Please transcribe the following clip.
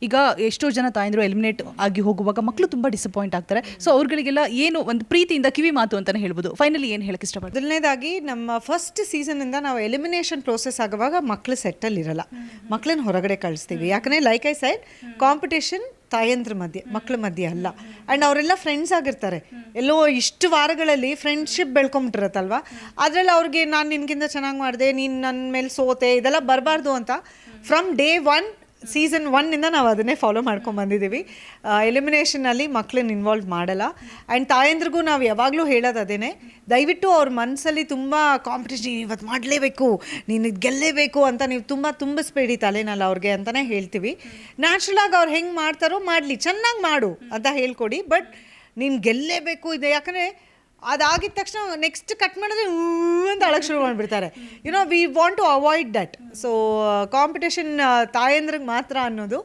ಈಗ ಎಷ್ಟೋ ಜನ ತಾಯಂದ್ರು ಎಲಿಮಿನೇಟ್ ಆಗಿ ಹೋಗುವಾಗ ಮಕ್ಕಳು ತುಂಬಾ ಡಿಸಪಾಯಿಂಟ್ ಆಗ್ತಾರೆ. ಸೊ ಅವ್ರಗಳಿಗೆಲ್ಲ ಏನು ಒಂದು ಪ್ರೀತಿಯಿಂದ ಕಿವಿ ಮಾತು ಅಂತಾನೆ ಹೇಳ್ಬೋದು. ಫೈನಲಿ ಏನು ಹೇಳಕ್ಕೆ ಇಷ್ಟಪಡ್ತೀನಿ? ಮೊದಲನೇದಾಗಿ ನಮ್ಮ ಫಸ್ಟ್ ಸೀಸನಿಂದ ನಾವು ಎಲಿಮಿನೇಷನ್ ಪ್ರೋಸೆಸ್ ಆಗುವಾಗ ಮಕ್ಕಳು ಸೆಟ್ಟಲ್ಲಿ ಇರಲ್ಲ, ಮಕ್ಕಳನ್ನ ಹೊರಗಡೆ ಕಳಿಸ್ತೀವಿ. ಯಾಕಂದರೆ ಲೈಕ್ ಐ ಸೈಡ್, ಕಾಂಪಿಟೇಷನ್ ತಾಯಂದ್ರ ಮಧ್ಯೆ, ಮಕ್ಕಳ ಮಧ್ಯೆ ಅಲ್ಲ. ಆ್ಯಂಡ್ ಅವರೆಲ್ಲ ಫ್ರೆಂಡ್ಸ್ ಆಗಿರ್ತಾರೆ. ಎಲ್ಲೋ ಇಷ್ಟು ವಾರಗಳಲ್ಲಿ ಫ್ರೆಂಡ್ಶಿಪ್ ಬೆಳ್ಕೊಂಬಿಟ್ಟಿರತ್ತಲ್ವ, ಅದರಲ್ಲಿ ಅವ್ರಿಗೆ ನಾನು ನಿನಗಿಂತ ಚೆನ್ನಾಗಿ ಮಾಡಿದೆ, ನೀನು ನನ್ನ ಮೇಲೆ ಸೋತೆ, ಇದೆಲ್ಲ ಬರಬಾರ್ದು ಅಂತ ಫ್ರಮ್ ಡೇ ಒನ್ ಸೀಸನ್ 1 ನಾವು ಅದನ್ನೇ ಫಾಲೋ ಮಾಡ್ಕೊಂಡು ಬಂದಿದ್ದೀವಿ. ಎಲಿಮಿನೇಷನಲ್ಲಿ ಮಕ್ಕಳನ್ನ ಇನ್ವಾಲ್ವ್ ಮಾಡಲ್ಲ. ಆ್ಯಂಡ್ ತಾಯಂದ್ರಿಗೂ ನಾವು ಯಾವಾಗಲೂ ಹೇಳೋದು ಅದೇನೆ, ದಯವಿಟ್ಟು ಅವ್ರ ಮನಸ್ಸಲ್ಲಿ ತುಂಬ ಕಾಂಪಿಟೇಷನ್, ಇವತ್ತು ಮಾಡಲೇಬೇಕು, ನೀನು ಇದು ಗೆಲ್ಲೇಬೇಕು ಅಂತ ನೀವು ತುಂಬ ತುಂಬಿಸ್ಬೇಡಿ ತಲೆನಲ್ಲಿ ಅವ್ರಿಗೆ ಅಂತಲೇ ಹೇಳ್ತೀವಿ. ನ್ಯಾಚುರಲಾಗಿ ಅವ್ರು ಹೆಂಗೆ ಮಾಡ್ತಾರೋ ಮಾಡಲಿ, ಚೆನ್ನಾಗಿ ಮಾಡು ಅಂತ ಹೇಳ್ಕೊಡಿ, ಬಟ್ ನೀನು ಗೆಲ್ಲೇಬೇಕು ಇದೆ. ಯಾಕಂದರೆ ಅದಾಗಿದ ತಕ್ಷಣ ನೆಕ್ಸ್ಟ್ ಕಟ್ ಮಾಡಿದ್ರೆ ಅಂತ ಅಳಕ್ಕೆ ಶುರು ಮಾಡಿಬಿಡ್ತಾರೆ. We want to avoid that. So competition ತಾಯಂದ್ರಿಗೆ ಮಾತ್ರ ಅನ್ನೋದು.